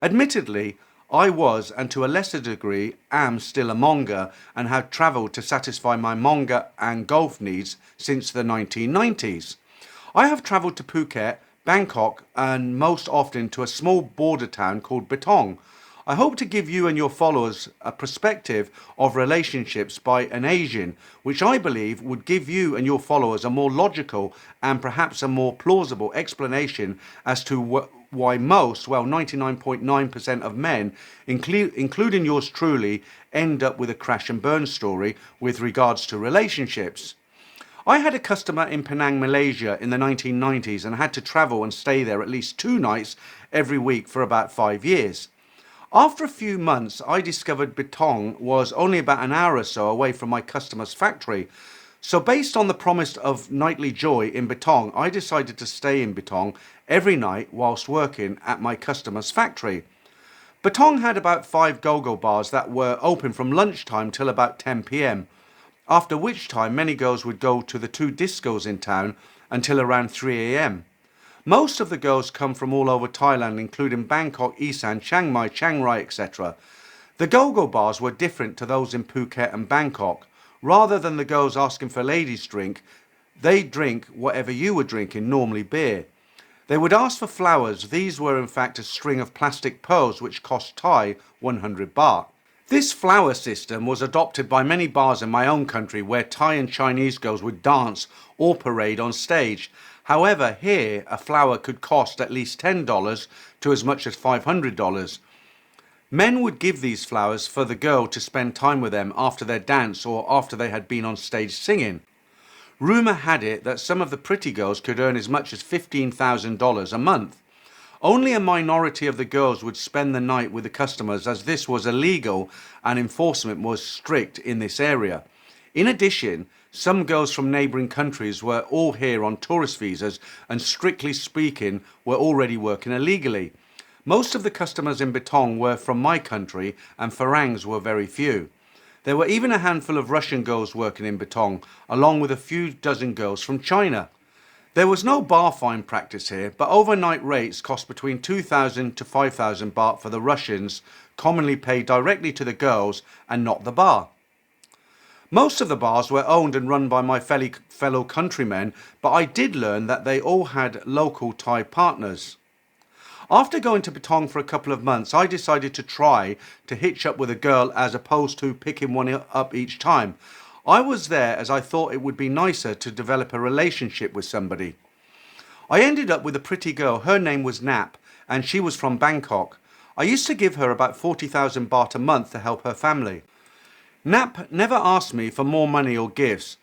Admittedly, I was, and to a lesser degree am, still a monger and have travelled to satisfy my monger and golf needs since the 1990s. I have travelled to Phuket, Bangkok, and most often to a small border town called Betong. I hope to give you and your followers a perspective of relationships by an Asian, which I believe would give you and your followers a more logical and perhaps a more plausible explanation as to why most, well, 99.9% of men, including yours truly, end up with a crash and burn story with regards to relationships. I had a customer in Penang, Malaysia in the 1990s and had to travel and stay there at least 2 nights every week for about 5 years. After a few months, I discovered Betong was only about an hour or so away from my customer's factory. So based on the promise of nightly joy in Betong, I decided to stay in Betong every night whilst working at my customer's factory. Betong had about 5 go-go bars that were open from lunchtime till about 10 p.m, after which time many girls would go to the 2 discos in town until around 3 a.m. Most of the girls come from all over Thailand, including Bangkok, Isan, Chiang Mai, Chiang Rai, etc. The go-go bars were different to those in Phuket and Bangkok. Rather than the girls asking for ladies' drink, they drink whatever you were drinking, normally beer. They would ask for flowers. These were in fact a string of plastic pearls which cost Thai 100 baht. This flower system was adopted by many bars in my own country where Thai and Chinese girls would dance or parade on stage. However, here a flower could cost at least $10 to as much as $500. Men would give these flowers for the girl to spend time with them after their dance or after they had been on stage singing. Rumour had it that some of the pretty girls could earn as much as $15,000 a month. Only a minority of the girls would spend the night with the customers, as this was illegal and enforcement was strict in this area. In addition, some girls from neighbouring countries were all here on tourist visas and, strictly speaking, were already working illegally. Most of the customers in Betong were from my country and Farangs were very few. There were even a handful of Russian girls working in Betong, along with a few dozen girls from China. There was no bar fine practice here, but overnight rates cost between 2,000 to 5,000 baht for the Russians, commonly paid directly to the girls and not the bar. Most of the bars were owned and run by my fellow countrymen, but I did learn that they all had local Thai partners. After going to Betong for a couple of months, I decided to try to hitch up with a girl as opposed to picking one up each time. I was there as I thought it would be nicer to develop a relationship with somebody. I ended up with a pretty girl. Her name was Nap and she was from Bangkok. I used to give her about 40,000 baht a month to help her family. Nap never asked me for more money or gifts.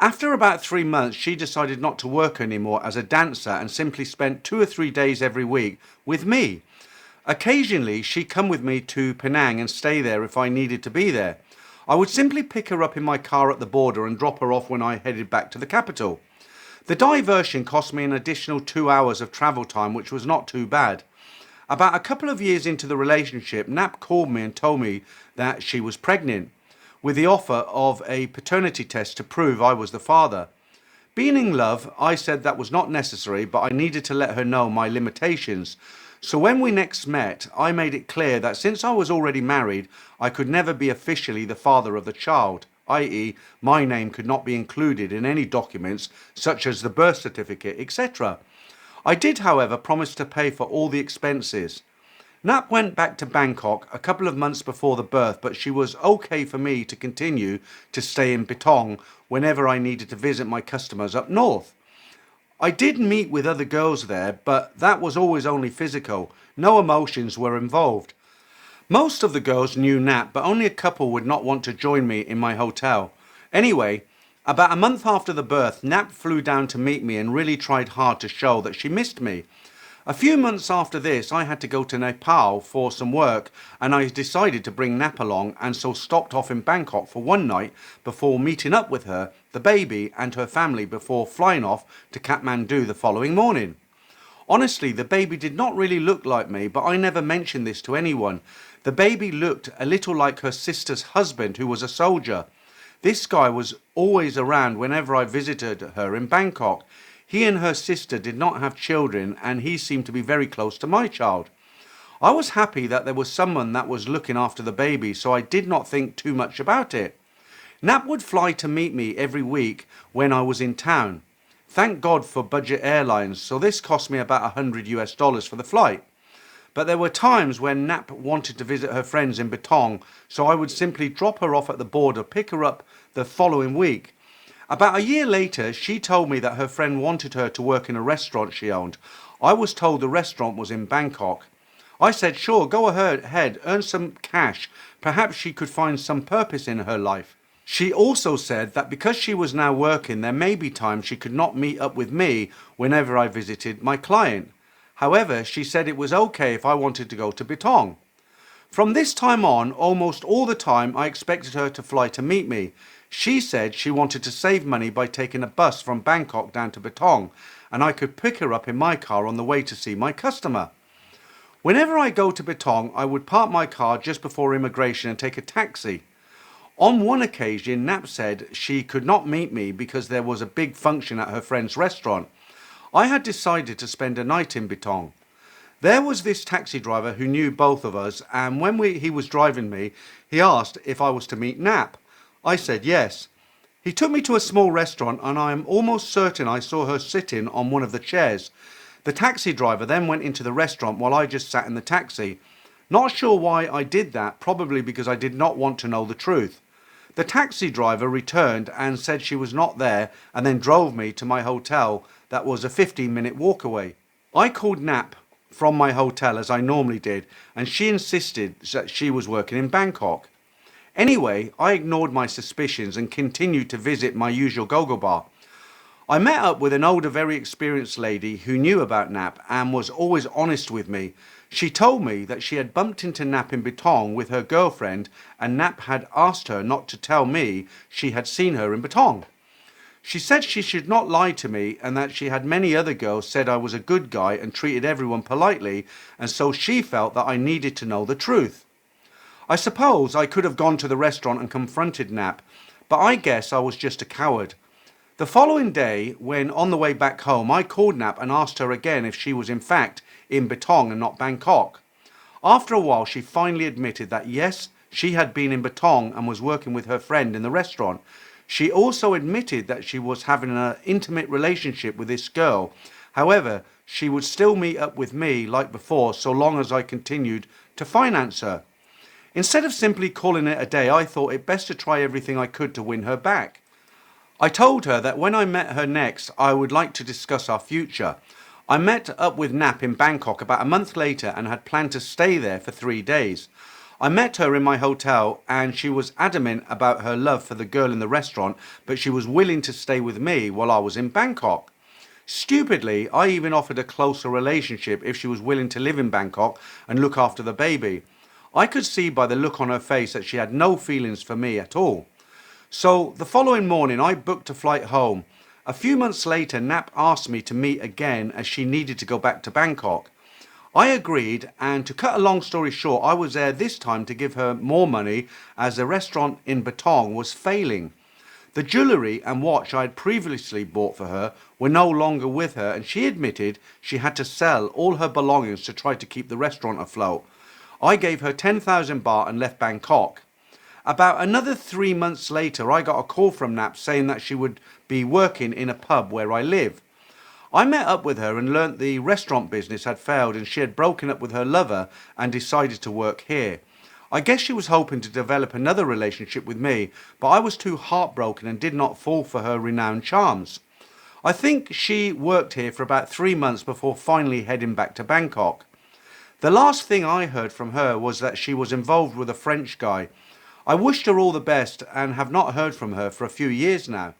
After about 3 months, she decided not to work anymore as a dancer and simply spent 2 or 3 days every week with me. Occasionally, she'd come with me to Penang and stay there if I needed to be there. I would simply pick her up in my car at the border and drop her off when I headed back to the capital. The diversion cost me an additional 2 hours of travel time, which was not too bad. About a couple of years into the relationship, Nap called me and told me that she was pregnant, with the offer of a paternity test to prove I was the father. Being in love, I said that was not necessary, but I needed to let her know my limitations. So when we next met, I made it clear that since I was already married, I could never be officially the father of the child, i.e. my name could not be included in any documents such as the birth certificate, etc. I did, however, promise to pay for all the expenses. Nap went back to Bangkok a couple of months before the birth, but she was okay for me to continue to stay in Betong whenever I needed to visit my customers up north. I did meet with other girls there, but that was always only physical. No emotions were involved. Most of the girls knew Nap, but only a couple would not want to join me in my hotel. Anyway, about a month after the birth, Nap flew down to meet me and really tried hard to show that she missed me. A few months after this, I had to go to Nepal for some work and I decided to bring Nap along, and so stopped off in Bangkok for one night before meeting up with her, the baby and her family before flying off to Kathmandu the following morning. Honestly, the baby did not really look like me, but I never mentioned this to anyone. The baby looked a little like her sister's husband, who was a soldier. This guy was always around whenever I visited her in Bangkok. He and her sister did not have children and he seemed to be very close to my child. I was happy that there was someone that was looking after the baby, so I did not think too much about it. Nap would fly to meet me every week when I was in town. Thank God for budget airlines, so this cost me about $100 for the flight. But there were times when Nap wanted to visit her friends in Betong, so I would simply drop her off at the border, pick her up the following week. About a year later, she told me that her friend wanted her to work in a restaurant she owned. I was told the restaurant was in Bangkok. I said, sure, go ahead, earn some cash. Perhaps she could find some purpose in her life. She also said that because she was now working, there may be times she could not meet up with me whenever I visited my client. However, she said it was okay if I wanted to go to Betong. From this time on, almost all the time, I expected her to fly to meet me. She said she wanted to save money by taking a bus from Bangkok down to Betong, and I could pick her up in my car on the way to see my customer. Whenever I go to Betong, I would park my car just before immigration and take a taxi. On one occasion, Nap said she could not meet me because there was a big function at her friend's restaurant. I had decided to spend a night in Betong. There was this taxi driver who knew both of us, and when he was driving me, he asked if I was to meet Nap. I said yes. He took me to a small restaurant, and I am almost certain I saw her sitting on one of the chairs. The taxi driver then went into the restaurant while I just sat in the taxi. Not sure why I did that, probably because I did not want to know the truth. The taxi driver returned and said she was not there, and then drove me to my hotel that was a 15-minute walk away. I called Nap from my hotel as I normally did, and she insisted that she was working in Bangkok. Anyway, I ignored my suspicions and continued to visit my usual go-go bar. I met up with an older, very experienced lady who knew about Nap and was always honest with me. She told me that she had bumped into Nap in Betong with her girlfriend, and Nap had asked her not to tell me she had seen her in Betong. She said she should not lie to me, and that she had many other girls said I was a good guy and treated everyone politely, and so she felt that I needed to know the truth. I suppose I could have gone to the restaurant and confronted Nap, but I guess I was just a coward. The following day, when on the way back home, I called Nap and asked her again if she was in fact in Betong and not Bangkok. After a while, she finally admitted that yes, she had been in Betong and was working with her friend in the restaurant. She also admitted that she was having an intimate relationship with this girl. However, she would still meet up with me like before so long as I continued to finance her. Instead of simply calling it a day, I thought it best to try everything I could to win her back. I told her that when I met her next, I would like to discuss our future. I met up with Nap in Bangkok about a month later and had planned to stay there for 3 days. I met her in my hotel and she was adamant about her love for the girl in the restaurant, but she was willing to stay with me while I was in Bangkok. Stupidly, I even offered a closer relationship if she was willing to live in Bangkok and look after the baby. I could see by the look on her face that she had no feelings for me at all. So the following morning I booked a flight home. A few months later, Nap asked me to meet again as she needed to go back to Bangkok. I agreed, and to cut a long story short, I was there this time to give her more money as the restaurant in Betong was failing. The jewellery and watch I had previously bought for her were no longer with her, and she admitted she had to sell all her belongings to try to keep the restaurant afloat. I gave her 10,000 baht and left Bangkok. About another 3 months later, I got a call from Nap saying that she would be working in a pub where I live. I met up with her and learnt the restaurant business had failed and she had broken up with her lover and decided to work here. I guess she was hoping to develop another relationship with me, but I was too heartbroken and did not fall for her renowned charms. I think she worked here for about 3 months before finally heading back to Bangkok. The last thing I heard from her was that she was involved with a French guy. I wished her all the best and have not heard from her for a few years now.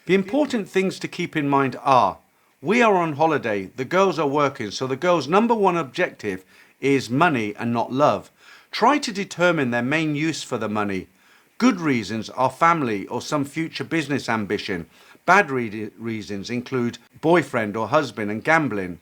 The important things to keep in mind are: we are on holiday, the girls are working, so the girls' number one objective is money and not love. Try to determine their main use for the money. Good reasons are family or some future business ambition. Bad reasons include boyfriend or husband and gambling.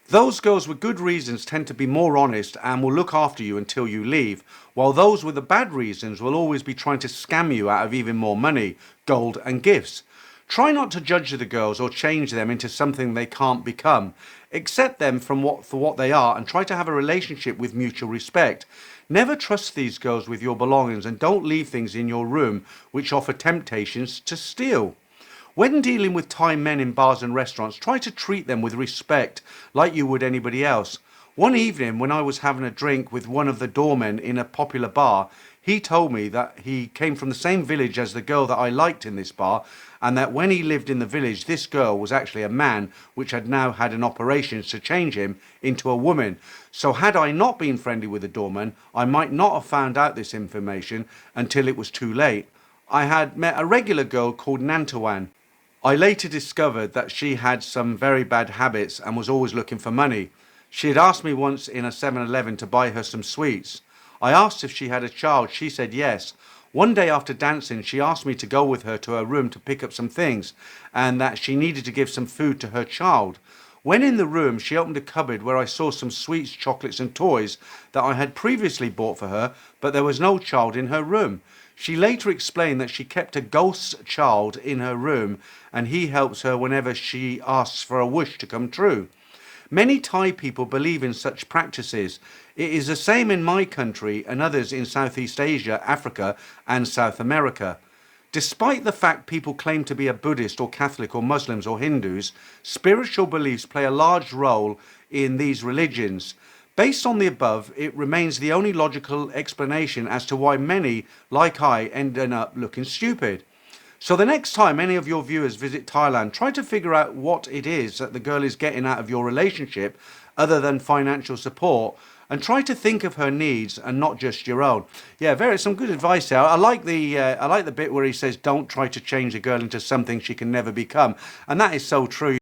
Those girls with good reasons tend to be more honest and will look after you until you leave, while those with the bad reasons will always be trying to scam you out of even more money, gold and gifts. Try not to judge the girls or change them into something they can't become. Accept them for what they are and try to have a relationship with mutual respect. Never trust these girls with your belongings and don't leave things in your room which offer temptations to steal. When dealing with Thai men in bars and restaurants, try to treat them with respect like you would anybody else. One evening when I was having a drink with one of the doormen in a popular bar, he told me that he came from the same village as the girl that I liked in this bar, and that when he lived in the village, this girl was actually a man which had now had an operation to change him into a woman. So had I not been friendly with the doorman, I might not have found out this information until it was too late. I had met a regular girl called Nantawan. I later discovered that she had some very bad habits and was always looking for money. She had asked me once in a 7-Eleven to buy her some sweets. I asked if she had a child. She said yes. One day after dancing, she asked me to go with her to her room to pick up some things and that she needed to give some food to her child. When in the room, she opened a cupboard where I saw some sweets, chocolates and toys that I had previously bought for her, but there was no child in her room. She later explained that she kept a ghost child in her room and he helps her whenever she asks for a wish to come true. Many Thai people believe in such practices. It is the same in my country and others in Southeast Asia, Africa and South America. Despite the fact people claim to be a Buddhist or Catholic or Muslims or Hindus, spiritual beliefs play a large role in these religions. Based on the above, it remains the only logical explanation as to why many, like I, ended up looking stupid. So the next time any of your viewers visit Thailand, try to figure out what it is that the girl is getting out of your relationship other than financial support, and try to think of her needs and not just your own. Yeah, some good advice there. I like the bit where he says don't try to change a girl into something she can never become, and that is so true.